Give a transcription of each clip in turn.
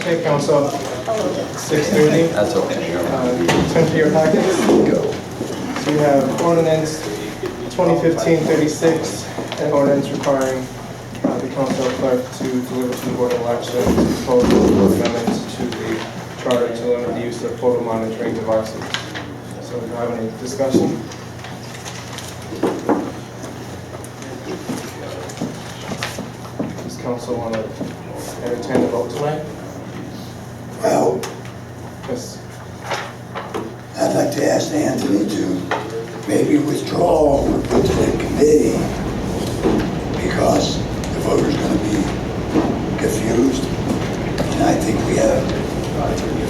Okay, council, 6:30. That's okay. Turn to your packets. So you have ordinance 2015-36, an ordinance requiring the council clerk to deliver to the board of elections proposal amendments to the charter to limit the use of photo monitoring devices. So do you have any discussion? Does council want to entertain the vote tonight? Well, Yes. I'd like to ask Anthony to maybe withdraw or put to the committee because the voter's going to be confused. And I think we have a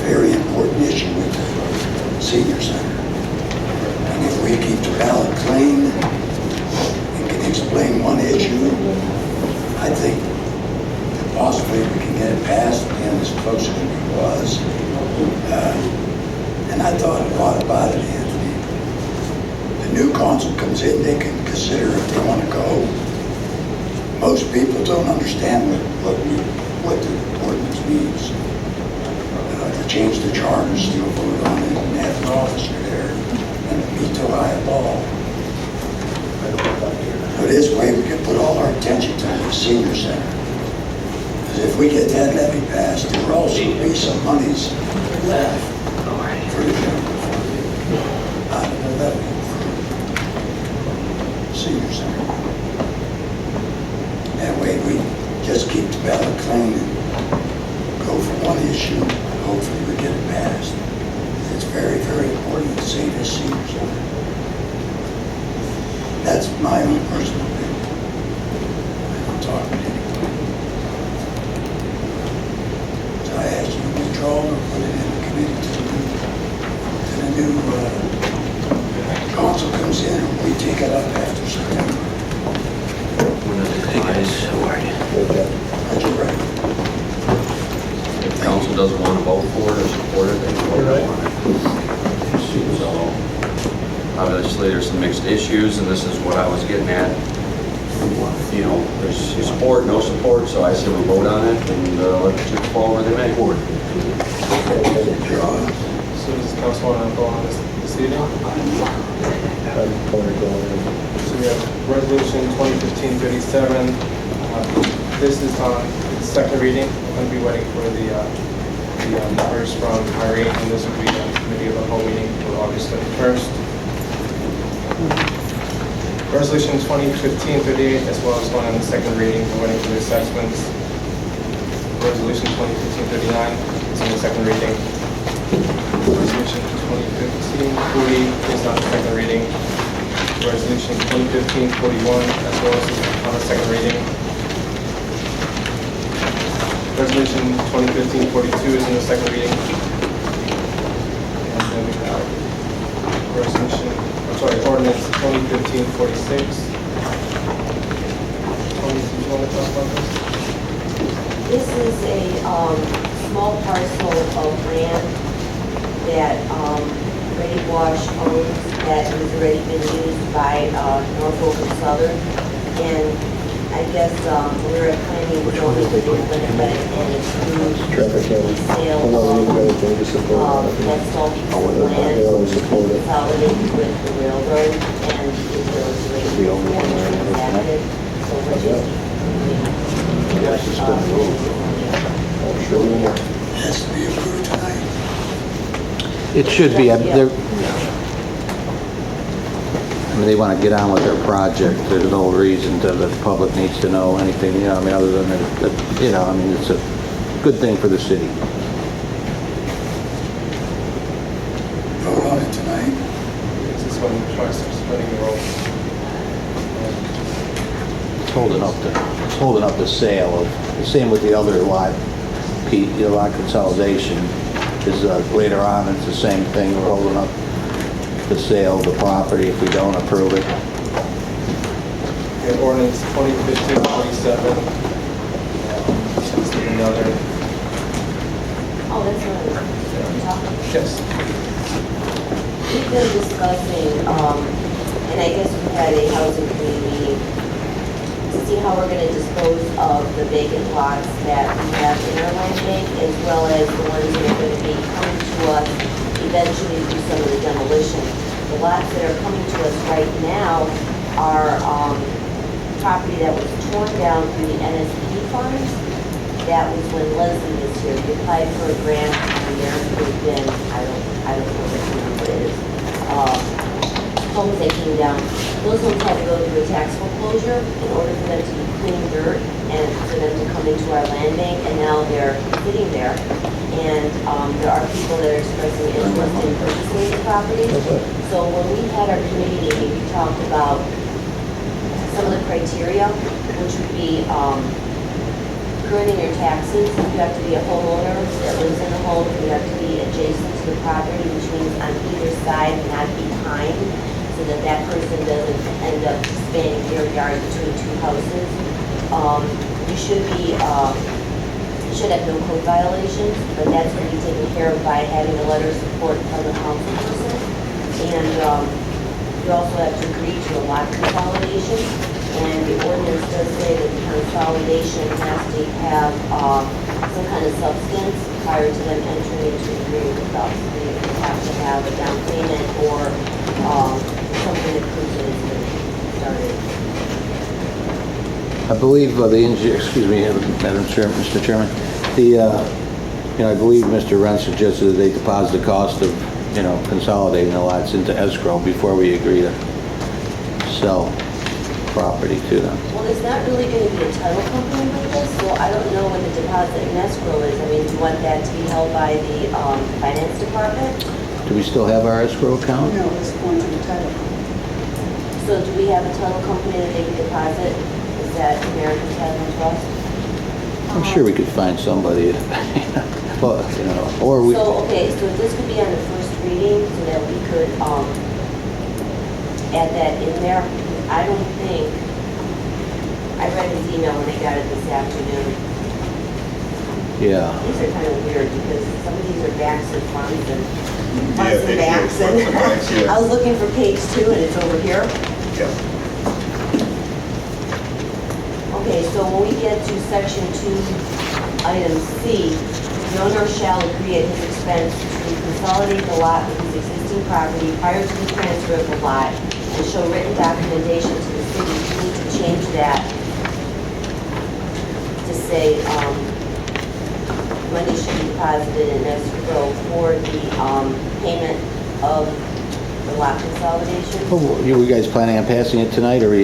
very important issue with the senior center. And if we keep the ballot clean and can explain one issue, I think that possibly we can get it passed and as close as it was. And I thought a lot about it, Anthony. The new council comes in, they can consider if they want to go. Most people don't understand what the ordinance means. To change the charter, still vote on it, and have an officer there, and veto high law. So this way we can put all our attention to the senior center. Because if we get that levy passed, there will also be some monies left for the general fund out of the levy for senior center. That way we just keep the ballot clean and go for one issue. Hopefully we get it passed. It's very, very important to save the senior center. That's my own personal opinion. I don't talk to anybody. So I ask you to withdraw or put it in the committee to the new council comes in and we take it up after September. Hey guys, how are you? That's your right. If council doesn't want to vote for it or support it, they can vote on it. So, obviously there's some mixed issues, and this is what I was getting at. You know, there's support, no support, so I say we vote on it and let the chips fall where they may. So does the council want to go on this evening? So we have resolution 2015-37. This is on its second reading. I'm going to be waiting for the numbers from Irene, and this will be a committee of the whole meeting for August 31st. Resolution 2015-38, as well as one on the second reading. We're waiting for the assessments. Resolution 2015-39 is on the second reading. Resolution 2015-40 is on the second reading. Resolution 2015-41 as well as on the second reading. Resolution 2015-42 is in the second reading. And then we have ordinance 2015-46. Tony, do you want to talk about this? This is a small parcel of land that Redi-Wash owns that has already been used by Norfolk and Southern. And I guess we're planning to go into the benefit and approve the sale of that's all piece of land consolidated with the railroad, and it was already transacted. So we're just Has to be approved tonight. It should be. I mean, they want to get on with their project. There's no reason that the public needs to know anything, you know, I mean, other than that, you know, I mean, it's a good thing for the city. Vote on it tonight. This is when we try suspending the rules. It's holding up the sale of, the same with the other lot, the lot consolidation is later on, it's the same thing, we're holding up the sale of the property if we don't approve it. We have ordinance 2015-47. This is another. Oh, that's what I'm talking about. Yes. We've been discussing, and I guess we had a housing committee meeting see how we're gonna dispose of the vacant lots that we have in our land bank, as well as the ones that are gonna be coming to us eventually through some of the demolition. The lots that are coming to us right now are, property that was torn down through the NSP funds. That was when Leslie was here. We applied for a grant, and there has been, I don't know what the number is, homes that came down. Those homes had to go through a tax foreclosure in order for them to be clean dirt and for them to come into our land bank, and now they're sitting there. And there are people that are expressing interest in purchasing the properties. So when we had our committee meeting, we talked about some of the criteria, which would be current in your taxes. You have to be a homeowner that lives in the home. You have to be adjacent to the property, which means on either side, not behind, so that that person doesn't end up spanning your yard between two houses. You should be, you should have no code violations, but that's going to be taken care of by having a letter of support from the council person. And you also have to agree to a lot consolidation, and the ordinance does say that the consolidation has to have some kind of substance prior to them entering into an agreement with us. They have to have a down payment or something that proves that it's been started. I believe the engineer, excuse me, Madam Chair, Mr. Chairman, I believe Mr. Wren suggested that they deposit the cost of, consolidating the lots into escrow before we agree to sell property to them. Well, there's not really going to be a title company with this, so I don't know what the deposit in escrow is. I mean, do you want that to be held by the finance department? Do we still have our escrow account? No, it's going to the title company. So do we have a title company that they can deposit? Is that American Title Trust? I'm sure we could find somebody, well, or we. So, okay, so this could be on the first reading, so that we could add that in there. I don't think, I read his email when I got it this afternoon. Yeah. These are kind of weird because some of these are backs and fronts and Yeah, fronts and backs. fronts and backs, yeah. I was looking for page 2 and it's over here. Yeah. Okay, so when we get to section 2, item C, the owner shall agree at his expense to consolidate the lot with his existing property prior to the transfer of the lot and show written documentation to the city. You need to change that to say money should be deposited in escrow for the payment of the lot consolidation. Oh, you guys planning on passing it tonight, or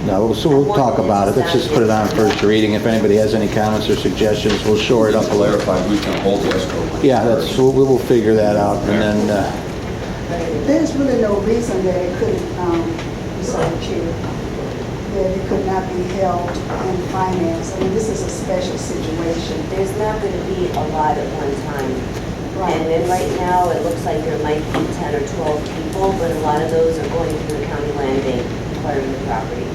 no? So we'll talk about it. Let's just put it on first reading. If anybody has any comments or suggestions, we'll shore it up a little. Clarify, we can hold the escrow. Yeah, we will figure that out, and then, There's really no reason that it couldn't, that it could not be held in finance. I mean, this is a special situation. There's not going to be a lot at one time. And then right now, it looks like there might be 10 or 12 people, but a lot of those are going through the county land bank, acquiring the property.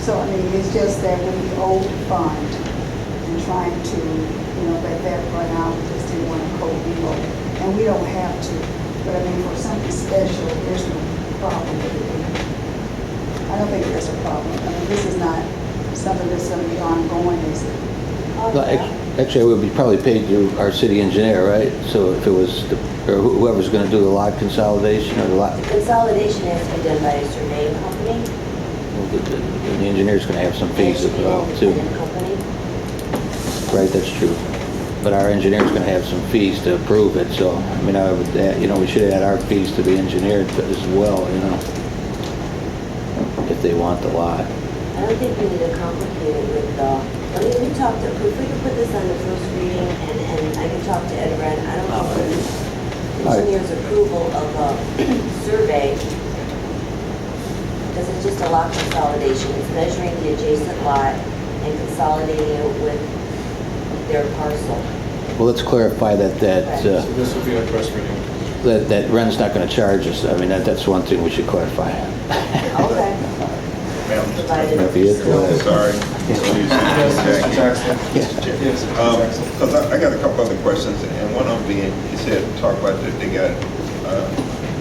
So, I mean, it's just that with the old fund and trying to, let that run out, we just didn't want to co-reload. And we don't have to. But I mean, for something special, there's no problem with it. I don't think there's a problem. I mean, this is not something that's going to be ongoing, is it? actually, it would be probably paid to our city engineer, right? So if it was, or whoever's going to do the lot consolidation or the lot, The consolidation has to be done by a surveying company. the engineer's going to have some fees to put out too. Independent company. Right, that's true. But our engineer's going to have some fees to approve it, so, I mean, I would, we should add our fees to the engineer as well, if they want the lot. I don't think we need to complicate it with, let me talk to, if we could put this on the first reading and I can talk to Ed Wren, I don't know if the engineer's approval of a survey, because it's just a lot consolidation, it's measuring the adjacent lot and consolidating it with their parcel. Well, let's clarify that, So this will be on first reading. that Ren's not going to charge us. I mean, that's one thing we should clarify. Okay. That'd be it. Sorry. Yes, Mr. Jackson. Yes, Mr. Jackson. Because I got a couple other questions, and one of them being, you said, talk about that they got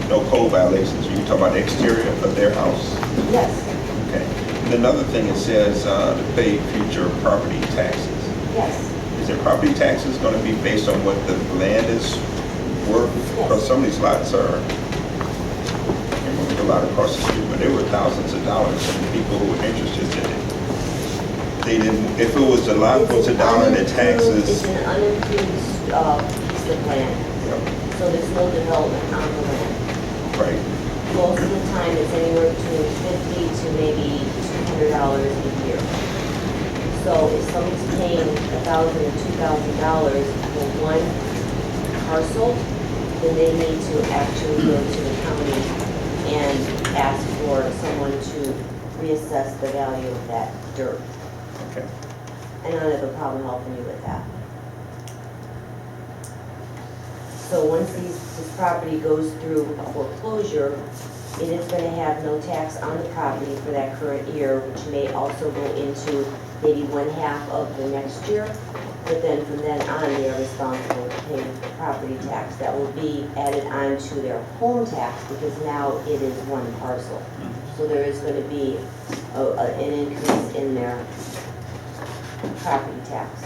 no code violations. You talk about the exterior of their house? Yes. Okay. And another thing, it says to pay future property taxes. Yes, Is their property taxes going to be based on what the land is worth? Because some of these lots are, I can't remember the lot across the street, but they were thousands of dollars, and the people who were interested in it, they didn't, if it was a lot was a dollar, the taxes. It's an unimproved piece of land, Yep, so there's no development on the land. right. Most of the time, it's anywhere between $50 to maybe $200 a year. So if somebody's paying $1,000 or $2,000 for one parcel, then they need to actually go to the county and ask for someone to reassess the value of that dirt. Okay. And I don't have a problem helping you with that. So once this property goes through a foreclosure, it is going to have no tax on the property for that current year, which may also go into maybe 1/2 of the next year. But then from then on, they are responsible to pay the property tax that will be added on to their home tax, because now it is one parcel. So there is going to be an increase in their property tax.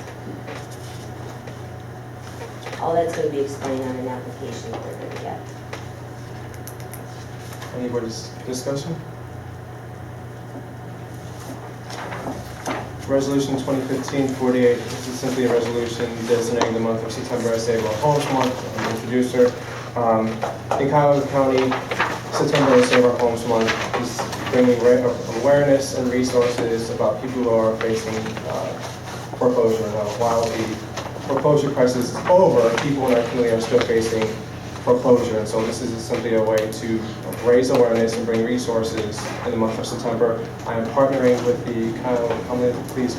All that's going to be explained on an application that they're going to get. Any more discussion? Resolution 2015-48, this is simply a resolution designating the month of September as Save Our Homes Month. I'm the introducer. In Cuyahoga County, September is Save Our Homes Month is bringing awareness and resources about people who are facing foreclosure. Now, while the foreclosure crisis is over, people in our community are still facing foreclosure, and so this is simply a way to raise awareness and bring resources in the month of September. I am partnering with the Cuyahoga Police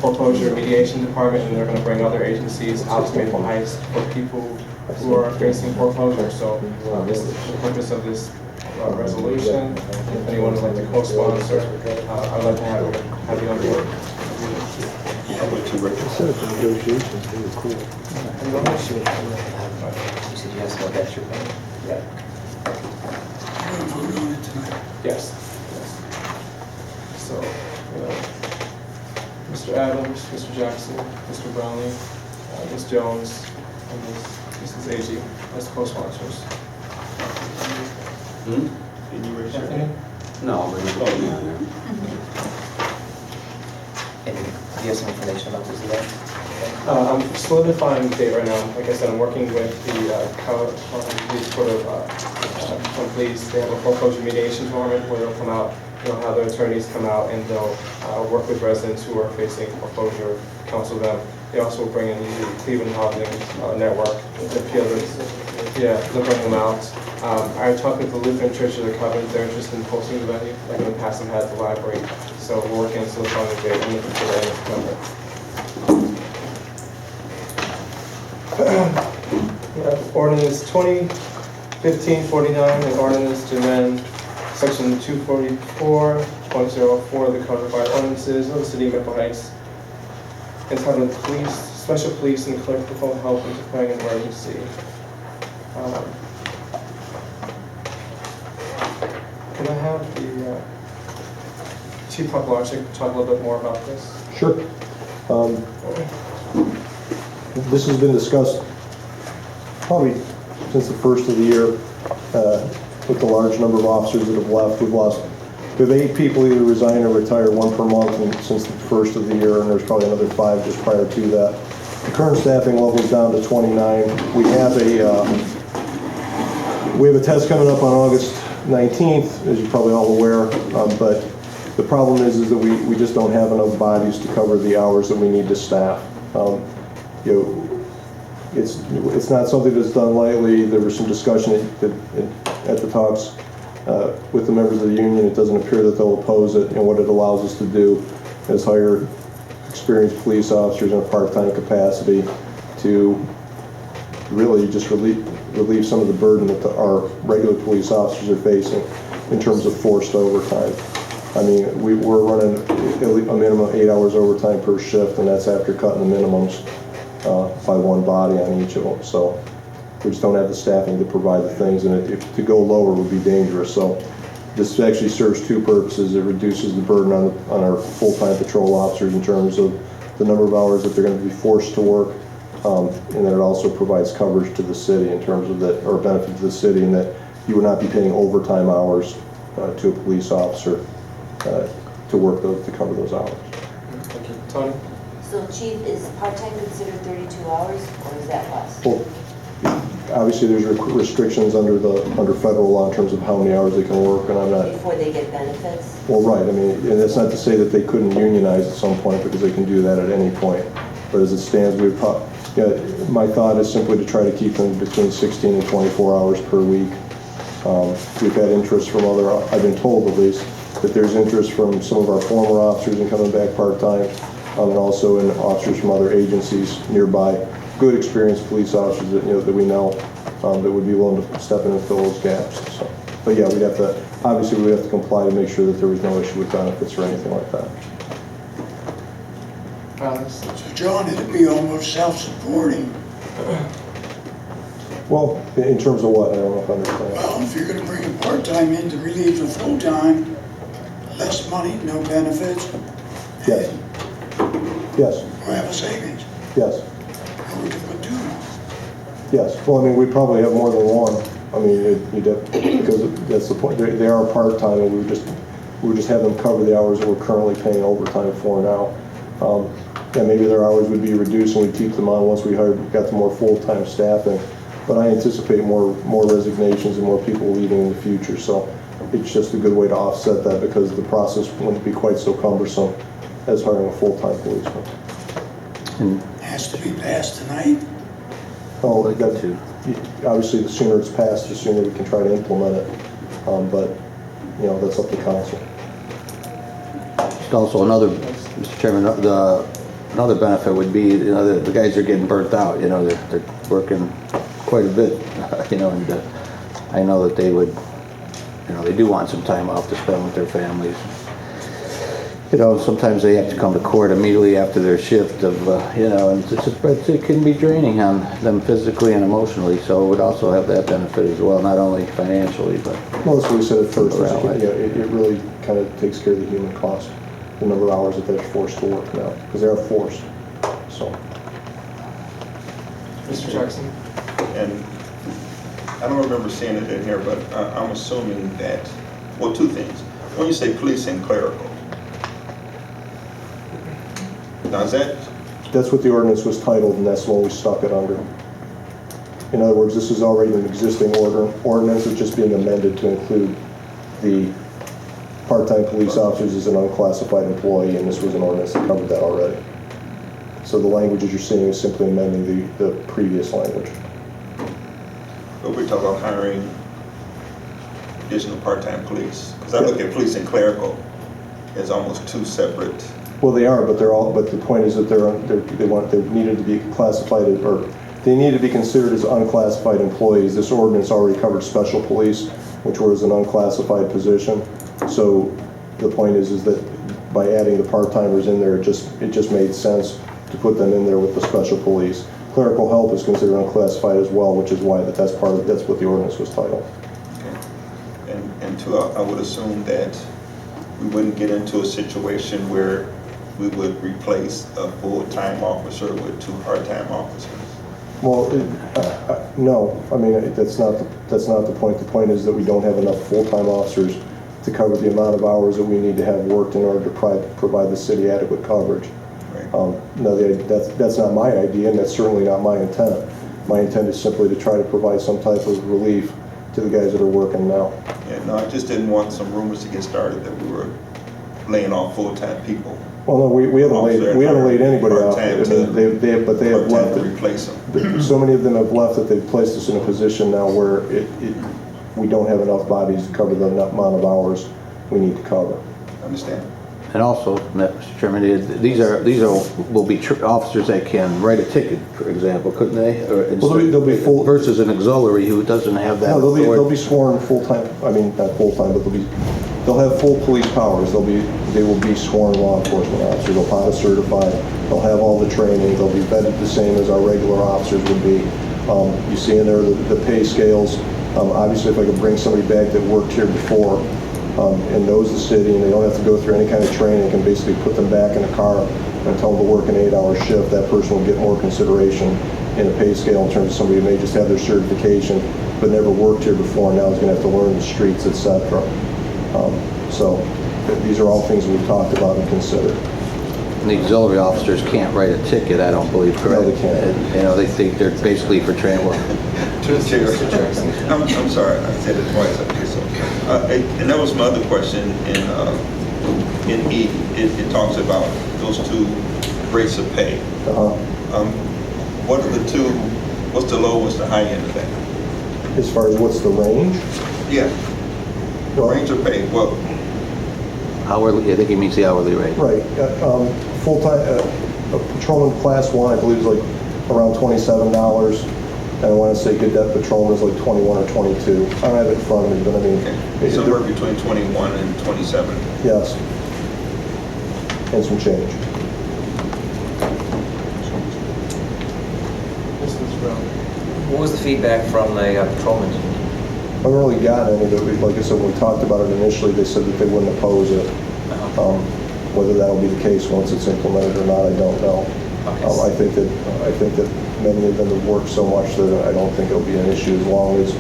Foreclosure Mediation Department, and they're going to bring other agencies out to Maple Heights for people who are facing foreclosure. So this is the purpose of this resolution. If anyone would like to co-sponsor, I'd like to have you on board. Yeah, I went to Negotiations, they were cool. You want to shoot? You said you asked about that, your plan? Yeah. We're gonna vote on it tonight. Yes. So, Mr. Adams, Mr. Jackson, Mr. Brownlee, Ms. Jones, and Mrs. Agee as co-sponsors. Hmm? Did you raise your Stephanie? hand? No, we're just voting on it. And do you have some information about this event? I'm solidifying the date right now. Like I said, I'm working with the police police. They have a foreclosure mediation tournament where they'll come out, have their attorneys come out, and they'll work with residents who are facing foreclosure, counsel them. They also bring in the Cleveland Housing Network. They'll bring them out. I talked with the Lutheran Church of the Covenant. They're interested in hosting the venue. Like in the past, I've had the library. So we're working on solidifying the date. I'm looking for that in September. Ordinance 2015-49, an ordinance to amend section 244.04 of the Codified Ordinances of the City of Maple Heights, entitled Special Police and Clerical Help in Declaring an Emergency. Can I have the Chief Poplarczyk talk a little bit more about this? Sure. This has been discussed probably since the first of the year with the large number of officers that have left. We have 8 people either resign or retire, 1 per month, and since the first of the year, and there's probably another 5 just prior to that. The current staffing level is down to 29. We have a test coming up on August 19th, as you're probably all aware, but the problem is that we just don't have enough bodies to cover the hours that we need to staff. It's not something that's done lightly. There was some discussion at the talks with the members of the union. It doesn't appear that they'll oppose it, and what it allows us to do is hire experienced police officers in a part-time capacity to really just relieve some of the burden that our regular police officers are facing in terms of forced overtime. I mean, we're running a minimum of 8 hours overtime per shift, and that's after cutting the minimums by 1 body on each of them. So we just don't have the staffing to provide the things, and to go lower would be dangerous. So This actually serves two purposes. It reduces the burden on our full-time patrol officers in terms of the number of hours that they're going to be forced to work, and then it also provides coverage to the city in terms of that, or benefit to the city, in that you would not be paying overtime hours to a police officer to work to cover those hours. Thank you. Tony? So Chief, is part-time considered 32 hours, or is that less? Well, obviously, there's restrictions under federal law in terms of how many hours they can work, and I'm not. Before they get benefits? Well, right. I mean, and that's not to say that they couldn't unionize at some point, because they can do that at any point. But as it stands, my thought is simply to try to keep them between 16 and 24 hours per week. We've had interest from I've been told at least, that there's interest from some of our former officers in coming back part-time, and also in officers from other agencies nearby, good experienced police officers that we know that would be willing to step in and fill those gaps. So, but yeah, we'd have to comply to make sure that there was no issue with benefits or anything like that. Alex? So John, it'd be almost self-supporting. Well, in terms of what? I don't know if I understand. Well, if you're gonna bring a part-time in to relieve the full-time, less money, no benefits. Yes. Yes. We'll have a savings. Yes. Or we could put two. Yes. Well, I mean, we probably have more than one. I mean, because that's the point. They are part-time, and we would just have them cover the hours that we're currently paying overtime for now. And maybe their hours would be reduced, and we'd keep them on once we got the more full-time staffing. But I anticipate more resignations and more people leaving in the future. So it's just a good way to offset that, because the process wouldn't be quite so cumbersome as hiring a full-time policeman. Has to be passed tonight. Oh, obviously, the sooner it's passed, the sooner we can try to implement it. But that's up to council. Also, Mr. Chairman, another benefit would be, the guys are getting burnt out. They're working quite a bit, and I know that they would, they do want some time off to spend with their families. Sometimes they have to come to court immediately after their shift and it can be draining on them physically and emotionally, so it would also have that benefit as well, not only financially, but... Well, that's what we said at first. It really kind of takes care of the human cost, the number of hours that they're forced to work now, because they are forced, so... Mr. Jackson? And I don't remember seeing it in here, but I'm assuming that, well, two things. When you say police and clerical, now is that? That's what the ordinance was titled, and that's what we stuck it under. In other words, this is already an existing ordinance. It's just being amended to include the part-time police officers as an unclassified employee, and this was an ordinance that covered that already. So the language that you're seeing is simply amending the previous language. But we're talking about hiring additional part-time police. Because I look at police and clerical as almost two separate. Well, they are, but the point is that they needed to be classified or they need to be considered as unclassified employees. This ordinance already covered special police, which was an unclassified position. So the point is that by adding the part-timers in there, it just made sense to put them in there with the special police. Clerical help is considered unclassified as well, which is why that's what the ordinance was titled. Okay. And two, I would assume that we wouldn't get into a situation where we would replace a full-time officer with two part-time officers. Well, no. I mean, that's not the point. The point is that we don't have enough full-time officers to cover the amount of hours that we need to have worked in order to provide the city adequate coverage. Right. No, that's not my idea, and that's certainly not my intent. My intent is simply to try to provide some type of relief to the guys that are working now. Yeah, no, I just didn't want some rumors to get started that we were laying off full-time people. Well, no, we haven't laid anybody off. I Part-time mean, they have left. to replace them. So many of them have left that they've placed us in a position now where we don't have enough bodies to cover the amount of hours we need to cover. Understand? And also, Mr. Chairman, these will be officers that can write a ticket, for example, couldn't they? Well, they'll be full versus an auxiliary who doesn't have that. No, they'll be sworn full-time. I mean, not full-time, but they'll have full police powers. They will be sworn law enforcement officers. They'll POTA certified. They'll have all the training. They'll be vetted the same as our regular officers would be. You see in there the pay scales. Obviously, if I could bring somebody back that worked here before, and knows the city, and they don't have to go through any kind of training. They can basically put them back in a car and tell them to work an 8-hour shift. That person will get more consideration in a pay scale in terms of somebody who may just have their certification but never worked here before, and now is going to have to learn the streets, etc. So these are all things we've talked about and considered. And the auxiliary officers can't write a ticket, I don't believe, correct? No, they can't. And, you know, they think they're basically for training. I'm sorry, I said it twice, okay, so. And that was my other question in E. It talks about those two rates of pay. What are the two, what's the low, what's the high end of that? As far as what's the range? Yeah, the range of pay, well, Hourly, I think he means the hourly rate. Right. Full-time, a patrolman class 1, I believe, is like around $27. And I want to say good depth patrolman is like 21 or 22. I don't have it in front of me, but I mean... okay. Somewhere between 21 and 27. Yes. And some change. What was the feedback from the patrolmen? I haven't really gotten any, but like I said, when we talked about it initially, they said that they wouldn't oppose it. Whether that'll be the case once it's implemented or not, I don't know. Okay. I think that many of them have worked so much that I don't think it'll be an issue as long as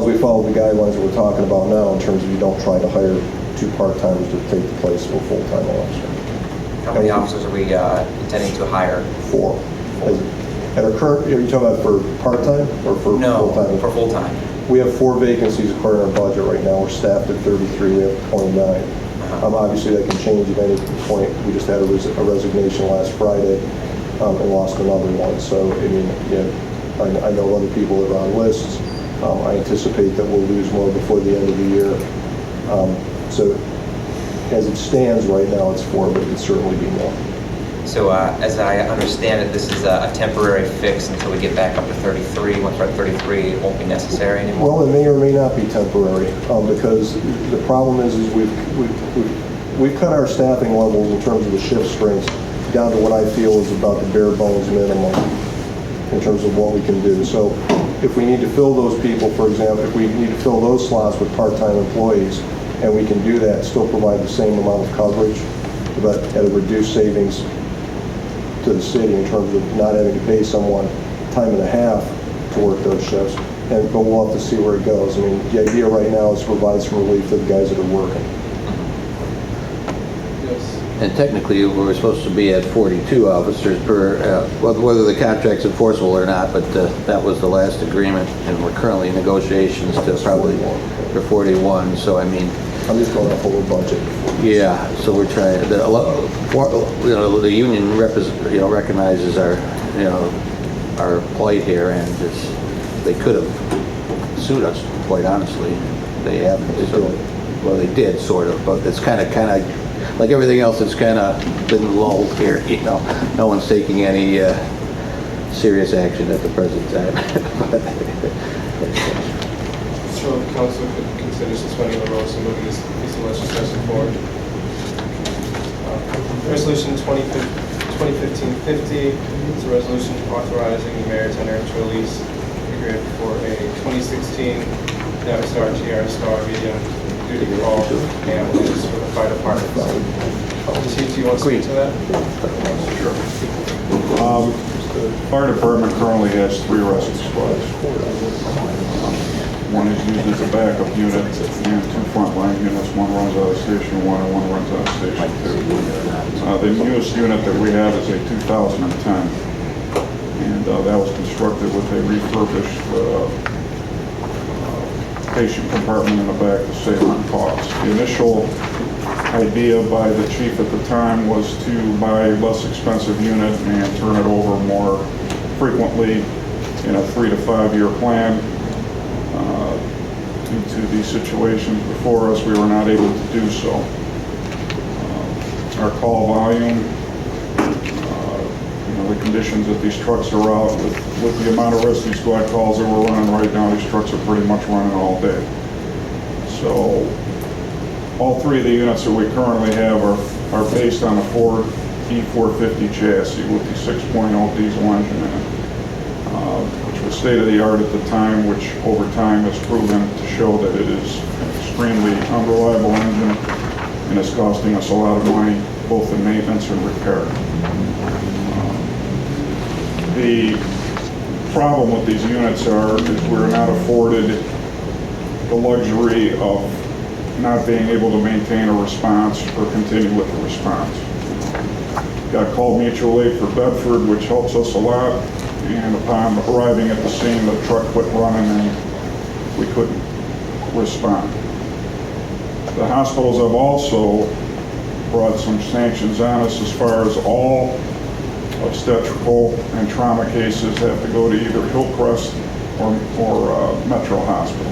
we follow the guidelines that we're talking about now in terms of you don't try to hire 2 part-timers to take the place of a full-time officer. How many officers are we intending to hire? 4. At our current, are you talking about for part-time or for full-time? No, for full-time. We have 4 vacancies according to our budget right now. We're staffed at 33, we have 29. Obviously, that can change at any point. We just had a resignation last Friday and lost another one. So, I mean, yeah, I know other people that are on lists. I anticipate that we'll lose more before the end of the year. So, as it stands right now, it's 4, but it could certainly be more. So as I understand it, this is a temporary fix until we get back up to 33. Once we're at 33, it won't be necessary anymore. Well, it may or may not be temporary because the problem is we've cut our staffing levels in terms of the shift strengths down to what I feel is about the bare bones minimum in terms of what we can do. So if we need to fill those people, for example, if we need to fill those slots with part-time employees, and we can do that, still provide the same amount of coverage, but at a reduced savings to the city in terms of not having to pay someone time and a half to work those shifts. But we'll have to see where it goes. I mean, the idea right now is to provide some relief to the guys that are working. And technically, we're supposed to be at 42 officers per, whether the contract's enforceable or not, but that was the last agreement, and we're currently in negotiations to probably for 41. So I mean, I'm just going off over budget. yeah. So we're trying. The union recognizes our our plight here, and they could have sued us. Quite honestly, they haven't. So, well, they did sort of, but it's kind of. Like everything else, it's kind of been lulled here, No one's taking any serious action at the present time. So the council could consider suspending the rules and moving this piece of legislation forward. Resolution 2015-50 is a resolution authorizing the mayor to enter into a lease agreement for a 2016 Navistar GR Starr medium duty call ambulance for the fire department. Chief, do you want to speak to that? Sure. The fire department currently has 3 rescue squads. One is used as a backup unit and 2 frontline units. One runs out of Station 1 and one runs out of Station 2. The newest unit that we have is a 2010, and that was constructed with a refurbished patient compartment in the back to save on costs. The initial idea by the chief at the time was to buy a less expensive unit and turn it over more frequently in a 3 to 5 year plan. Due to the situations before us, we were not able to do so. Our call volume, the conditions that these trucks are out with the amount of rescue squad calls that we're running right now, these trucks are pretty much running all day. So all 3 of the units that we currently have are based on a Ford E450 chassis with the 6.0 diesel engine in it, which was state of the art at the time, which over time has proven to show that it is extremely unreliable engine, and it's costing us a lot of money, both in maintenance and repair. The problem with these units is we're not afforded the luxury of not being able to maintain a response or continue with the response. Got called mutual aid for Bedford, which helps us a lot, and upon arriving at the scene, the truck quit running and we couldn't respond. The hospitals have also brought some sanctions on us as far as all obstetrical and trauma cases have to go to either Hillcrest or Metro Hospital.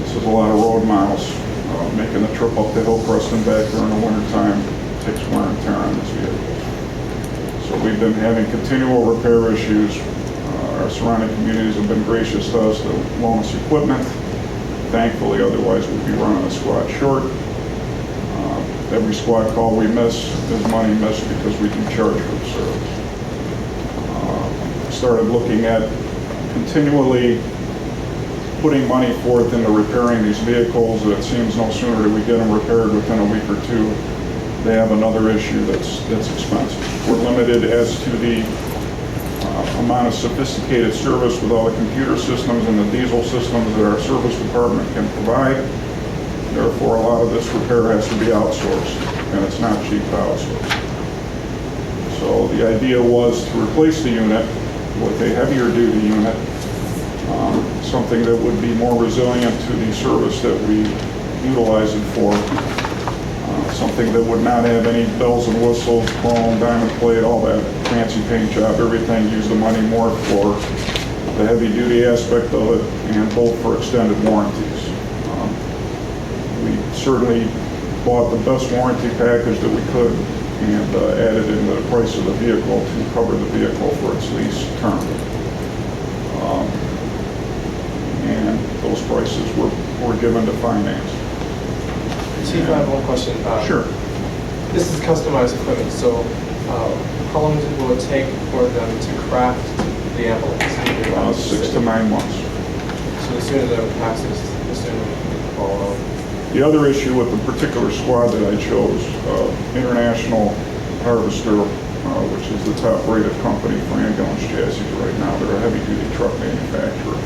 This is a lot of road miles. Making the trip up to Hillcrest and back during the wintertime takes wear and tear on this vehicle. So we've been having continual repair issues. Our surrounding communities have been gracious to us to loan us equipment. Thankfully, otherwise we'd be running a squad short. Every squad call we miss is money missed because we do charge for the service. Started looking at continually putting money forth into repairing these vehicles. It seems no sooner do we get them repaired within a week or two, they have another issue that's expensive. We're limited as to the amount of sophisticated service with all the computer systems and the diesel systems that our service department can provide. Therefore, a lot of this repair has to be outsourced, and it's not cheap to outsource. So the idea was to replace the unit with a heavier duty unit, something that would be more resilient to the service that we utilize it for, something that would not have any bells and whistles, chrome, diamond plate, all that fancy paint job, everything. Use the money more for the heavy duty aspect of it and both for extended warranties. We certainly bought the best warranty package that we could and added in the price of the vehicle to cover the vehicle for its lease term. And those prices were given to finance. Chief, I have one question. Sure. This is customized equipment, so how long will it take for them to craft the ambulance? 6 to 9 months. So the sooner that it passes, the sooner we can follow. The other issue with the particular squad that I chose, International Harvester, which is the top-rated company for ambulance chassis right now. They're a heavy-duty truck manufacturer.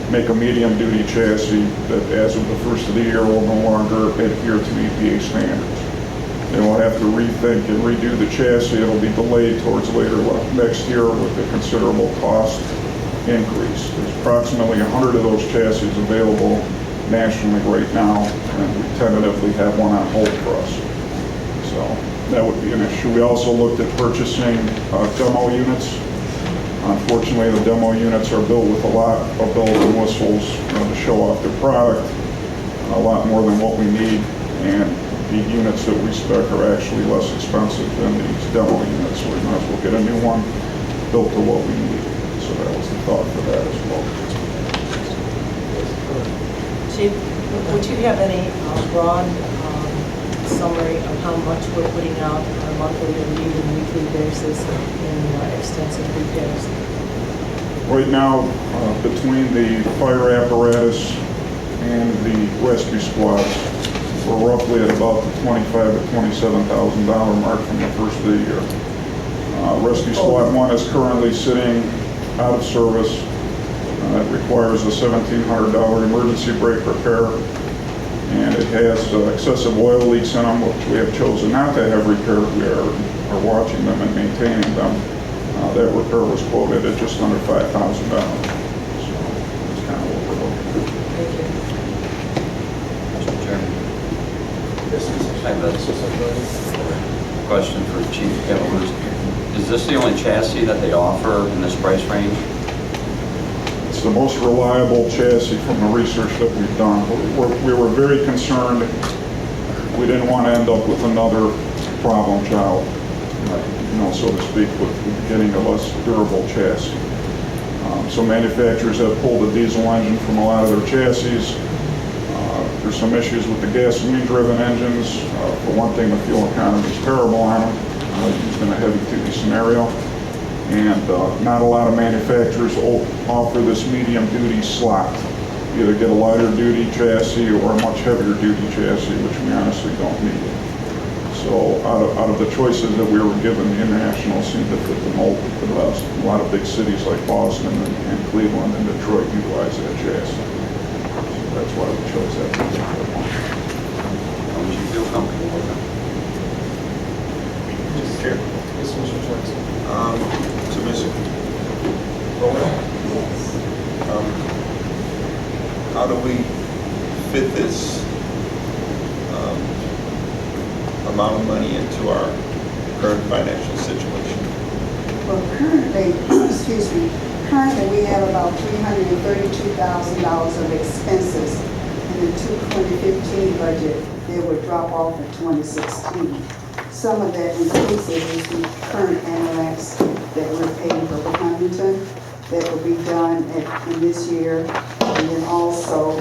Make a medium-duty chassis that, as of the first of the year, will no longer adhere to EPA standards. They will have to rethink and redo the chassis. It'll be delayed towards later next year with a considerable cost increase. There's approximately 100 of those chassis available nationally right now, and we tentatively have one on hold for us. So that would be an issue. We also looked at purchasing demo units. Unfortunately, the demo units are built with a lot of bells and whistles to show off their product, a lot more than what we need, and the units that we spec are actually less expensive than these demo units, so we might as well get a new one built to what we need. So that was the thought for that as well. Chief, would you have any broad summary of how much we're putting out on a monthly and even weekly basis in extensive repairs? Right now, between the fire apparatus and the rescue squads, we're roughly at about the $25,000 to $27,000 mark from the first of the year. Rescue Squad 1 is currently sitting out of service. It requires a $1,700 emergency brake repair, and it has excessive oil leaks in them, which we have chosen not to have repaired. We are watching them and maintaining them. That repair was quoted at just under $5,000. So that's kind of what we're looking at. Thank you. Mr. Chairman. I have a question for Chief Kevin. Is this the only chassis that they offer in this price range? It's the most reliable chassis from the research that we've done. We were very concerned. We didn't want to end up with another problem child, so to speak, with getting a less durable chassis. So manufacturers have pulled the diesel engine from a lot of their chassis. There's some issues with the gasoline-driven engines. For one thing, the fuel economy is terrible on them, used in a heavy-duty scenario. And not a lot of manufacturers offer this medium-duty slot. either get a lighter duty chassis or a much heavier duty chassis, which we honestly don't need. So out of the choices that we were given, the International seemed to fit the mold the best. A lot of big cities like Boston and Cleveland and Detroit utilize that chassis. So that's why we chose that particular one. Would you feel comfortable with it? Mr. Chair. Yes, Mr. Johnson. To Mr. Yes. How do we fit this amount of money into our current financial situation? Well, currently, excuse me, currently we have about $332,000 of expenses in the 2015 budget that would drop off in 2016. Some of that inclusive is the current ambulance that we're paying for Huntington that will be done in this year. And then also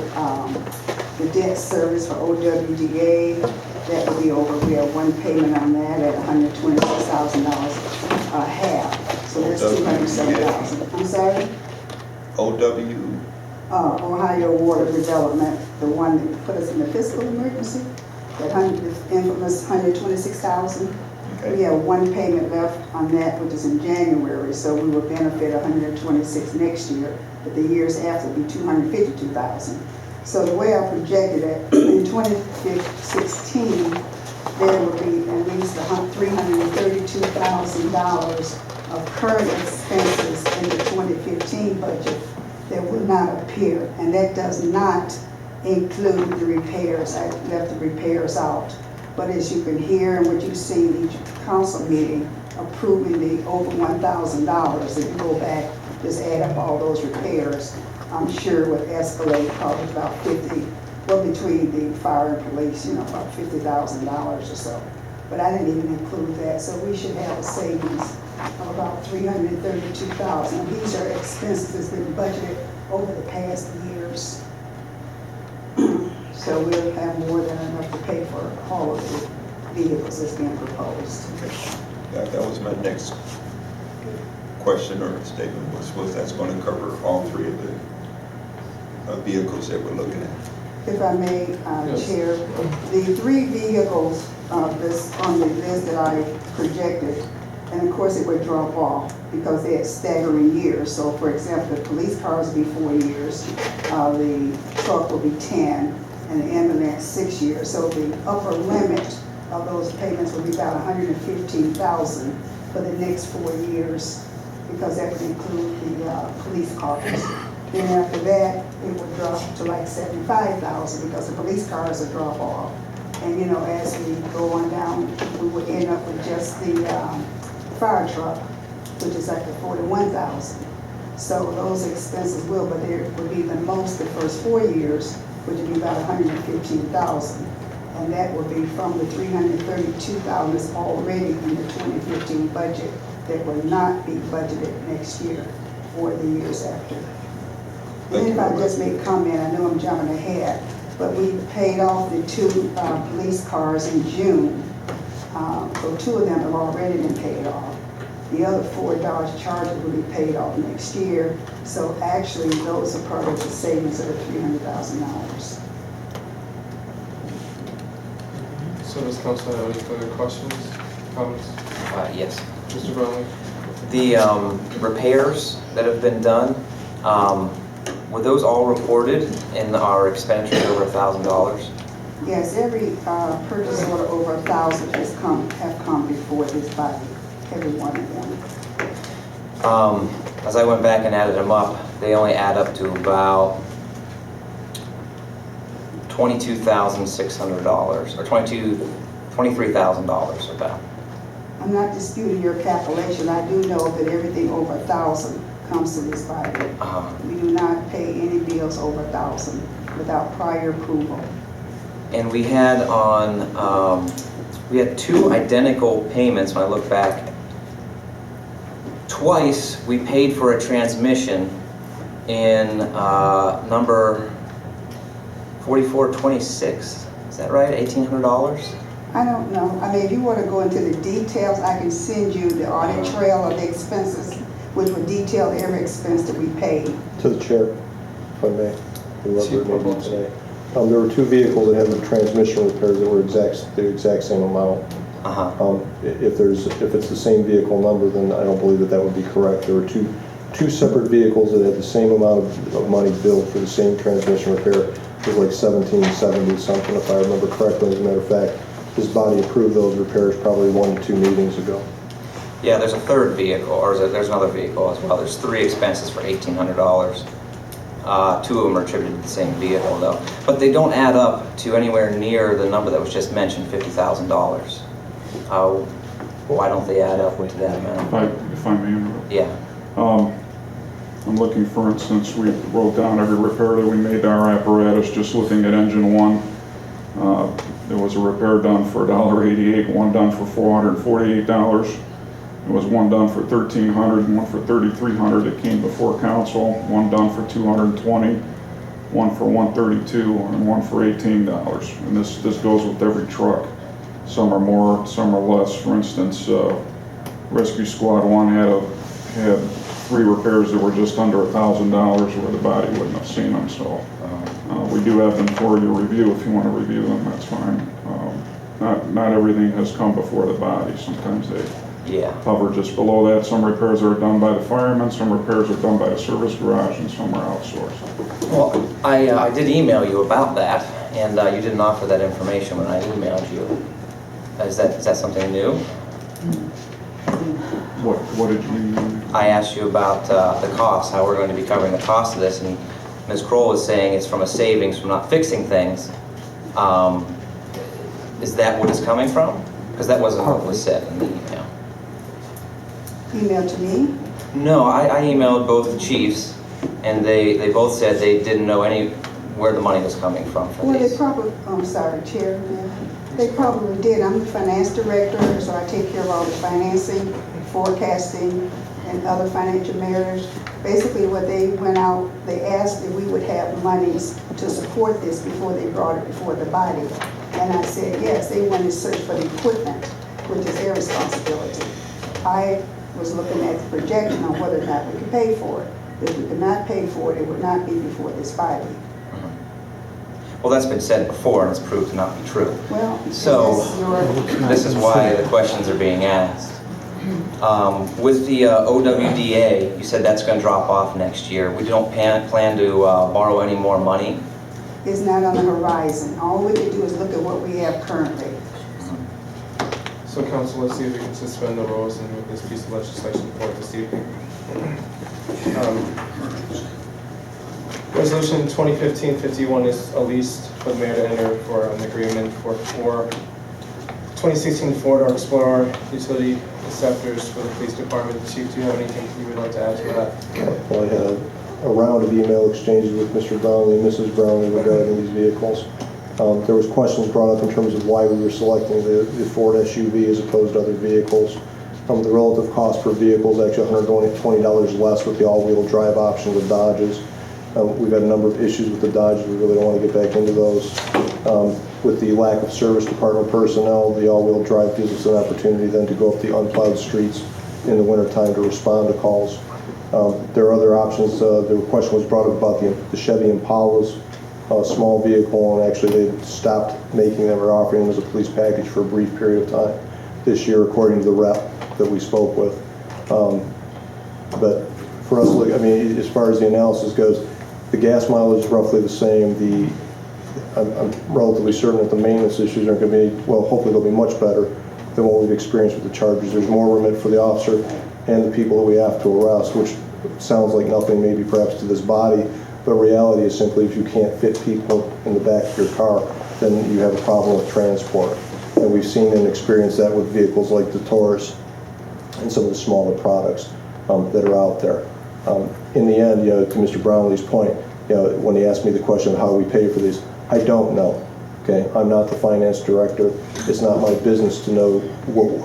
the debt service for OWDA, that will be over. We have one payment on that at $126,000 half. So that's $207,000. I'm sorry? Ohio Water Development, the one that put us in the fiscal emergency, that infamous $126,000. Okay. We have one payment left on that, which is in January, so we will benefit $126,000 next year, but the years after will be $252,000. So the way I projected it, in 2016, there will be at least $332,000 of current expenses in the 2015 budget that will not appear, and that does not include the repairs. I left the repairs out. But as you can hear and what you see in each council meeting, approving the over $1,000, if you go back, just add up all those repairs, I'm sure would escalate probably about 50, well, between the fire and police, about $50,000 or so. But I didn't even include that, so we should have a savings of about $332,000. These are expenses that's been budgeted over the past years. So we'll have more than enough to pay for all of the vehicles that's being proposed. That was my next question or statement, was that's going to cover all three of the vehicles that we're looking at. If I may, Yes. Chair, the three vehicles that's on the list that I projected, and of course it would drop off because they had staggering years. So for example, the police cars will be 4 years, the truck will be 10, and the ambulance 6 years. So the upper limit of those payments will be about $115,000 for the next 4 years, because that would include the police cars. Then after that, it would drop to like $75,000 because the police cars will drop off. And as we go on down, we would end up with just the fire truck, which is like the $41,000. So those expenses but there would be the most the first 4 years, which would be about $115,000. And that will be from the $332,000 that's already in the 2015 budget that will not be budgeted next year or the years after. And if I just make a comment, I know I'm jumping ahead, but we paid off the 2 police cars in June. So 2 of them have already been paid off. The other 4 Dodge Chargers will be paid off next year. So actually, those are part of the savings of the $300,000. So does council have any further questions, comments? Yes. Mr. Brownlee? The repairs that have been done, were those all reported in our expenditures over $1,000? Yes, every purchase order over 1,000 have come before this body, every one of them. As I went back and added them up, they only add up to about $22,600 or $23,000 about. I'm not disputing your calculation. I do know that everything over 1,000 comes to this body. We do not pay any bills over 1,000 without prior approval. And we had we had 2 identical payments when I look back. Twice we paid for a transmission in number 4426. Is that right? $1,800? I don't know. I mean, if you want to go into the details, I can send you the audit trail of the expenses, which would detail every expense that we paid. To the chair, if I may. whoever it may be today. There were 2 vehicles that had the transmission repairs that were the exact same amount. If it's the same vehicle number, then I don't believe that would be correct. There were two separate vehicles that had the same amount of money billed for the same transmission repair. It was like 1770 something, if I remember correctly. As a matter of fact, this body approved those repairs probably 1 to 2 meetings ago. Yeah, there's a third vehicle, or there's another vehicle as well. There's 3 expenses for $1,800. 2 of them are attributed to the same vehicle though. But they don't add up to anywhere near the number that was just mentioned, $50,000. Why don't they add up to that amount? If I may interrupt. Yeah. I'm looking, for instance, we wrote down every repair that we made to our apparatus, just looking at engine 1. There was a repair done for $1.88, one done for $448. There was one done for $1,300 and one for $3,300 that came before council. One done for $220, one for $132, and one for $18. And this goes with every truck. Some are more, some are less. For instance, Rescue Squad 1 had 3 repairs that were just under $1,000 where the body wouldn't have seen them. So we do have them for your review. If you want to review them, that's fine. Not everything has come before the body. Sometimes they hover just below that. Some repairs are done by the firemen, some repairs are done by the service garage, and some are outsourced. Well, I did email you about that, and you didn't offer that information when I emailed you. Is that something new? What did you mean? I asked you about the cost, how we're going to be covering the cost of this, and Ms. Kroll was saying it's from a savings from not fixing things. Is that what it's coming from? Because that wasn't what was said in the email. Email to me? No, I emailed both the chiefs, and they both said they didn't know where the money was coming from for Well, these. they probably, I'm sorry, Chairman. They probably did. I'm the finance director, so I take care of all the financing, forecasting, and other financial matters. Basically, what they went out, they asked if we would have monies to support this before they brought it before the body. And I said, yes, they wanted to search for the equipment, which is their responsibility. I was looking at the projection on whether or not we could pay for it. If we could not pay for it, it would not be before this body. Well, that's been said before, and it's proved to not be true. Well, So, this is why the questions are being asked. With the OWDA, you said that's going to drop off next year. We don't plan to borrow any more money. It's not on the horizon. All we can do is look at what we have currently. So council, let's see if we can suspend the rules and move this piece of legislation forward this evening. Resolution 2015-51 is a lease for the mayor to enter for an agreement for 2016 Ford Explorer Utility Interceptors for the police department. Chief, do you have anything you would like to add to that? Well, I had a round of email exchanges with Mr. Brownlee and Mrs. Brownlee regarding these vehicles. There was questions brought up in terms of why we were selecting the Ford SUV as opposed to other vehicles. The relative cost per vehicle is actually $120 less with the all-wheel drive option with Dodges. We've had a number of issues with the Dodges. We really don't want to get back into those. With the lack of service department personnel, the all-wheel drive gives us an opportunity then to go up the unplowed streets in the wintertime to respond to calls. There are other options. The question was brought up about the Chevy Impalas, a small vehicle, and actually they stopped making them or offering them as a police package for a brief period of time this year, according to the rep that we spoke with. But for us, I mean, as far as the analysis goes, the gas mileage is roughly the same. I'm relatively certain that the maintenance issues aren't going to be, well, hopefully they'll be much better than what we've experienced with the Chargers. There's more remit for the officer and the people that we have to arrest, which sounds like nothing maybe perhaps to this body, but reality is simply if you can't fit people in the back of your car, then you have a problem with transport. And we've seen and experienced that with vehicles like the Terrs and some of the smaller products that are out there. In the end, to Mr. Brownlee's point, when he asked me the question of how we pay for these, I don't know. Okay, I'm not the finance director. It's not my business to know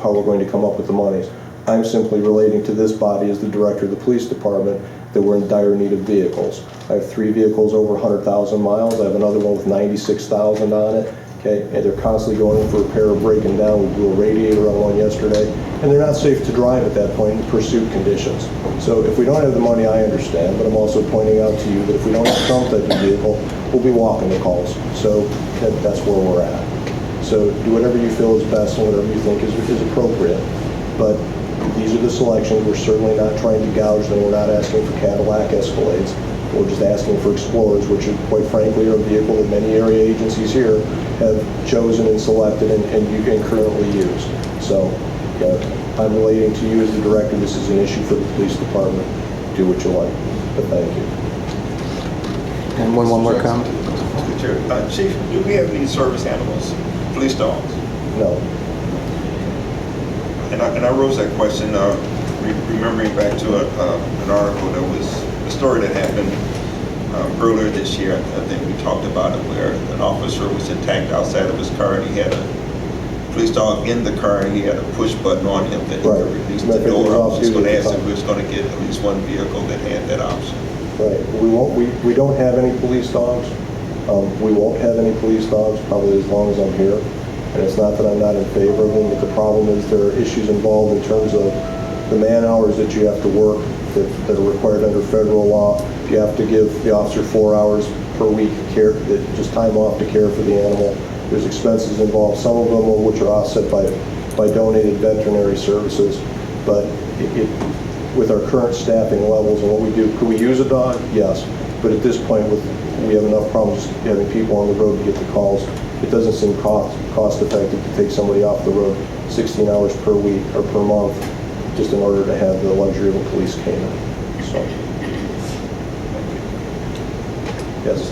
how we're going to come up with the monies. I'm simply relating to this body as the director of the police department that we're in dire need of vehicles. I have 3 vehicles over 100,000 miles. I have another one with 96,000 on it. okay? And they're constantly going in for repair or breaking down. We blew a radiator on one yesterday, and they're not safe to drive at that point in pursuit conditions. So if we don't have the money, I understand, but I'm also pointing out to you that if we don't have some type of vehicle, we'll be walking the calls. So that's where we're at. So do whatever you feel is best and whatever you think is appropriate. But these are the selections. We're certainly not trying to gouge them. We're not asking for Cadillac Escalades. We're just asking for Explorers, which are, quite frankly, are a vehicle that many area agencies here have chosen and selected and you can currently use. So I'm relating to you as the director. This is an issue for the police department. Do what you like, but thank you. And one more comment? Mr. Chair, Chief, do we have any service animals, police dogs? No. And I rose that question, remembering back to an article that was a story that happened earlier this year. I think we talked about it, where an officer was attacked outside of his car, and he had a police dog in the car, and he had a push button on him that he could release the door. I was just going to ask if we was going to get at least one vehicle that had that option. Right. We don't have any police dogs. We won't have any police dogs probably as long as I'm here. And it's not that I'm not in favor of them, but the problem is there are issues involved in terms of the man hours that you have to work that are required under federal law. You have to give the officer 4 hours per week care, just time off to care for the animal. There's expenses involved, some of them which are offset by donated veterinary services. But with our current staffing levels and what we do, could we use a dog? Yes. But at this point, we have enough problems having people on the road to get the calls. It doesn't seem cost effective to take somebody off the road 16 hours per week or per month just in order to have the luxury of a police canine. So, yes.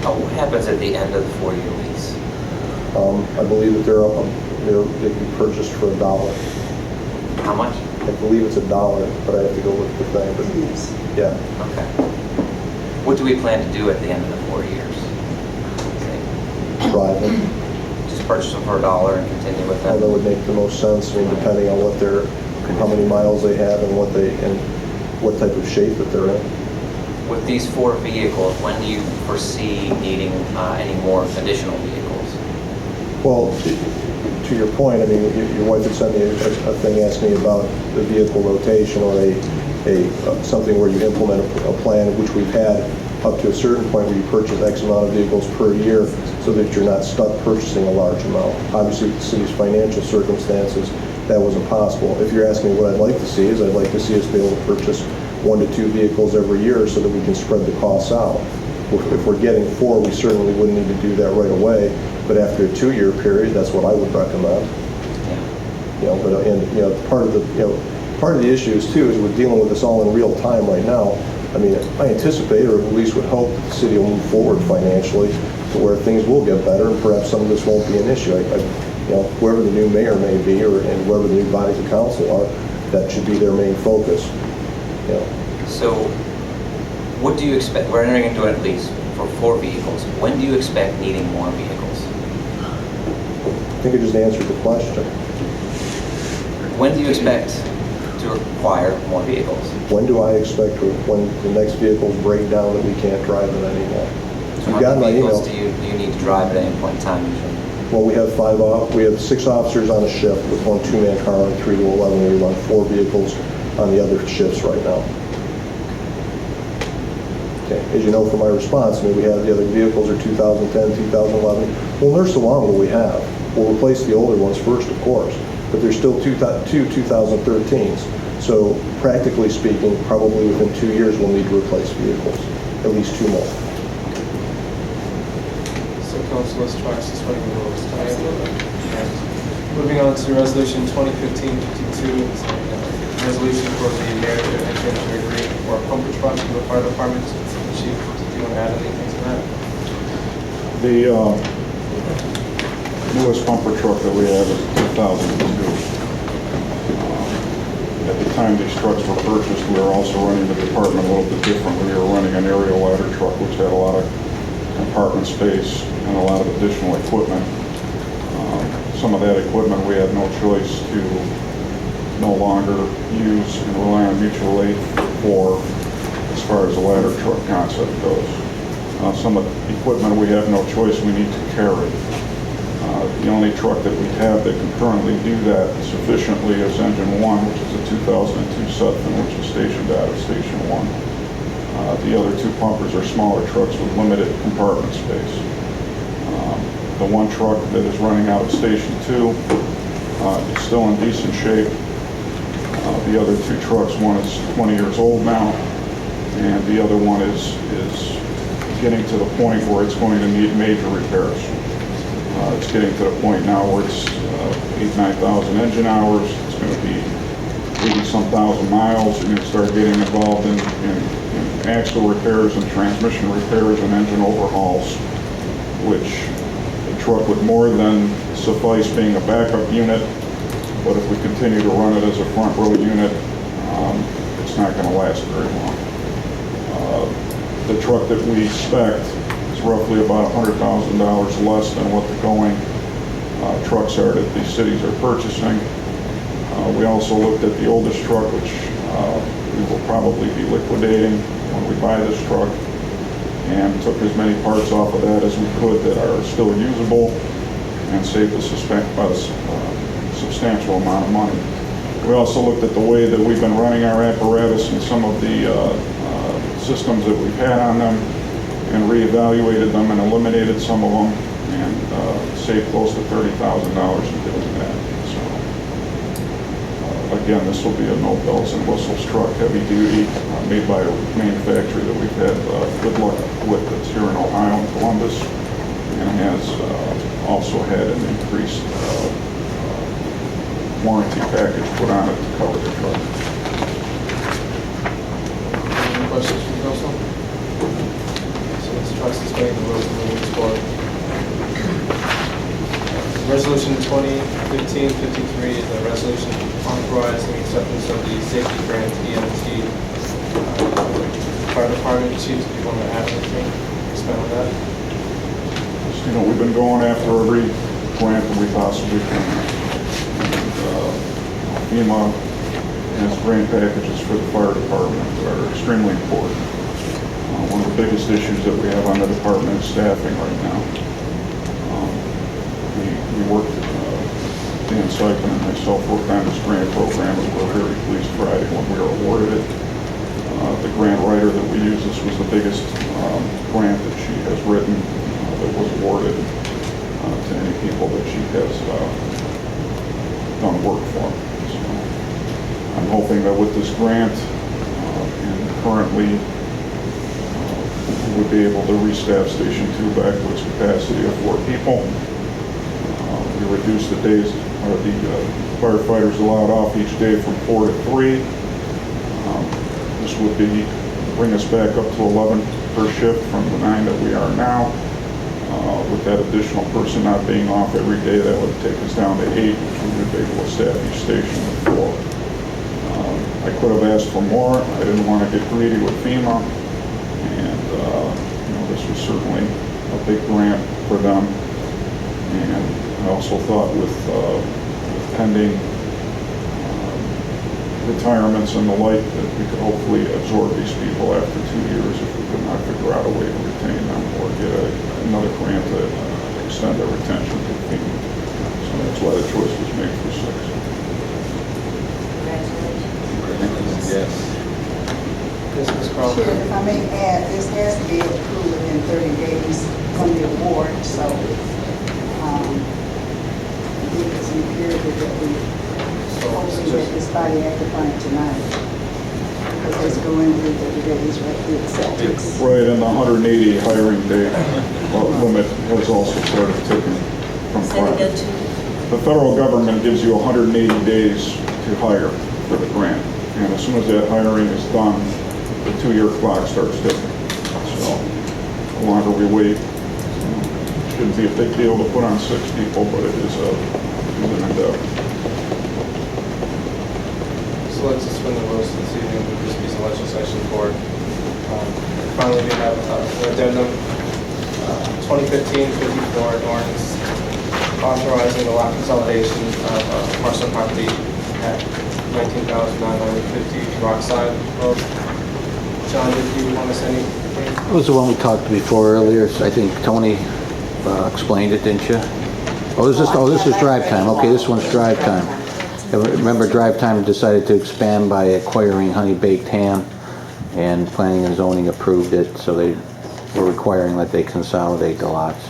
What happens at the end of the 4-year lease? I believe that they can be purchased for $1. How much? I believe it's $1, but I have to go look at the thing. But Yes. yeah. Okay. What do we plan to do at the end of the 4 years? Drive them. Just purchase them for $1 and continue with That them? would make the most sense. I mean, depending on how many miles they have and what type of shape that they're in. With these 4 vehicles, when do you foresee needing any more additional vehicles? Well, to your point, I mean, your wife had sent me a thing asking me about the vehicle rotation or something where you implement a plan, which we've had up to a certain point where you purchase X amount of vehicles per year so that you're not stuck purchasing a large amount. Obviously, with the city's financial circumstances, that wasn't possible. If you're asking me what I'd like to see is I'd like to see us be able to purchase 1 to 2 vehicles every year so that we can spread the costs out. If we're getting 4, we certainly wouldn't need to do that right away, but after a 2-year period, that's what I would recommend. But part of the issues too is we're dealing with this all in real time right now. I mean, I anticipate, or at least would hope, that the city will move forward financially to where things will get better, and perhaps some of this won't be an issue. Whoever the new mayor may be, and whoever the new bodies of council are, that should be their main focus. So, what do you expect? We're entering into a lease for 4 vehicles. When do you expect needing more vehicles? I think I just answered the question. When do you expect to require more vehicles? When do I expect when the next vehicles break down that we can't drive them anymore? So You got how my many email. vehicles do you need to drive at any point in time usually? Well, we have 6 officers on a shift with 1 2-man car and 3 to 11. We run 4 vehicles on the other shifts right now. Okay. As you know from my response, I mean, we have the other vehicles are 2010, 2011. We'll nurse along what we have. We'll replace the older ones first, of course, but there's still 2 2013s. So practically speaking, probably within 2 years, we'll need to replace vehicles, at least 2 more. So council, let's try suspending the rules tonight. And moving on to resolution 2015-52, resolution for the mayor to enter into an agreement for a pumper truck for the fire department. Chief, do you want to add anything to that? The newest pumper truck that we have is 2002. At the time these trucks were purchased, we were also running the department a little bit differently. We were running an aerial ladder truck, which had a lot of compartment space and a lot of additional equipment. Some of that equipment we had no choice to no longer use and rely on mutual aid for as far as the ladder truck concept goes. Some of the equipment we have no choice, we need to carry. The only truck that we have that can currently do that sufficiently is engine 1, which is a 2002 Sutphen, which is stationed out of Station 1. The other two pumpers are smaller trucks with limited compartment space. The one truck that is running out of Station 2 is still in decent shape. The other two trucks, one is 20 years old now, and the other one is getting to the point where it's going to need major repairs. It's getting to the point now where it's 8,000-9,000 engine hours. It's going to be 80-some thousand miles. You're going to start getting involved in axle repairs and transmission repairs and engine overhauls, which the truck would more than suffice being a backup unit. But if we continue to run it as a front row unit, it's not going to last very long. The truck that we expect is roughly about $100,000 less than what the going trucks are that these cities are purchasing. We also looked at the oldest truck, which we will probably be liquidating when we buy this truck, and took as many parts off of that as we could that are still usable and saved a substantial amount of money. We also looked at the way that we've been running our apparatus and some of the systems that we've had on them, and reevaluated them and eliminated some of them, and saved close to $30,000 in doing that. So again, this will be a no bells and whistles truck, heavy duty, made by a manufacturer that we've had good luck with. That's here in Ohio and Columbus, and has also had an increased warranty package put on it to cover the truck. Any questions from council? So this truck suspending the rules and moving forward. Resolution 2015-53 is a resolution authorizing acceptance of the safety grant EMT. Fire department chiefs, do you want to add anything? Expand on that? Just, you know, we've been going after every grant that we possibly can. FEMA has grant packages for the fire department that are extremely important. One of the biggest issues that we have on the department is staffing right now. We worked, Dan Sykman and myself worked on this grant program, and we're very pleased Friday when we were awarded it. The grant writer that we use, this was the biggest grant that she has written that was awarded to any people that she has done work for. So I'm hoping that with this grant, and currently we would be able to restaff Station 2 back to its capacity of 4 people. We reduced the days, or the firefighters allowed off each day from 4 to 3. This would bring us back up to 11 per shift from the 9 that we are now. With that additional person not being off every day, that would take us down to 8, which we would be able to staff each station with 4. I could have asked for more. I didn't want to get greedy with FEMA, and you know, this was certainly a big grant for them. And I also thought with pending retirements and the like, that we could hopefully absorb these people after 2 years if we could not figure out a way to retain them or get another grant to extend their retention to FEMA. So that's why the choice was made for 6. Congratulations. Yes. Yes, Ms. Crawford. Chair, if I may add, this has to be approved within 30 days from the award, so I think it's imperative that we hopefully get this body acted on it tonight. Because it's going to be 30 days, right, the acceptance. Right, and the 180 hiring day limit has also started ticking from Say it again, Friday. too. The federal government gives you 180 days to hire for the grant. And as soon as that hiring is done, the 2-year clock starts ticking. So the longer we wait, shouldn't be a big deal to put on 6 people, but it is an endeavor. So let's suspend the rules this evening with this piece of legislation forward. Finally, we have an addendum 2015-54, an ordinance authorizing the lot consolidation of parcel property at 19,950 Rockside Road. John, did you want to say anything? It was the one we talked before earlier. I think Tony explained it, didn't you? this is drive time. Okay, this one's drive time. Remember, drive time decided to expand by acquiring Honey Baked Ham, and planning and zoning approved it, so they were requiring that they consolidate the lots.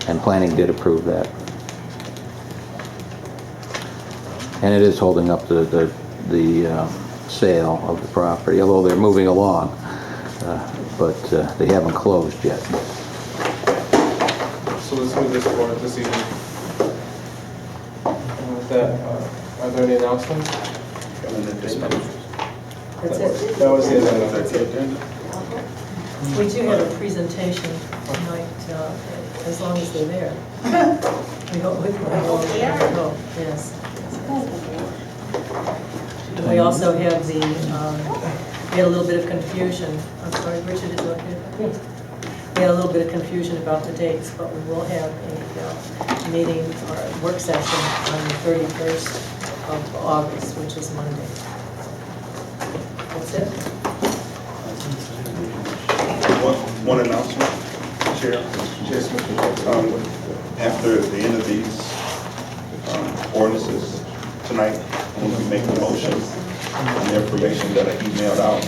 And planning did approve that. And it is holding up the sale of the property, although they're moving along, but they haven't closed yet. So let's move this forward this evening. And with that, are there any announcements? That's it. That was the agenda. That's the agenda. We do have a presentation tonight, as long as they're there. We hope we can go, yes. We also have the, we had a little bit of confusion. I'm sorry, Richard, is that here? We had a little bit of confusion about the dates, but we will have a meeting or work session on the 31st of August, which is Monday. That's it. One announcement, Chair. Yes, Mr. After the end of these ordinances tonight, we'll be making a motion on the information that I emailed out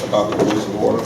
about the rules of order.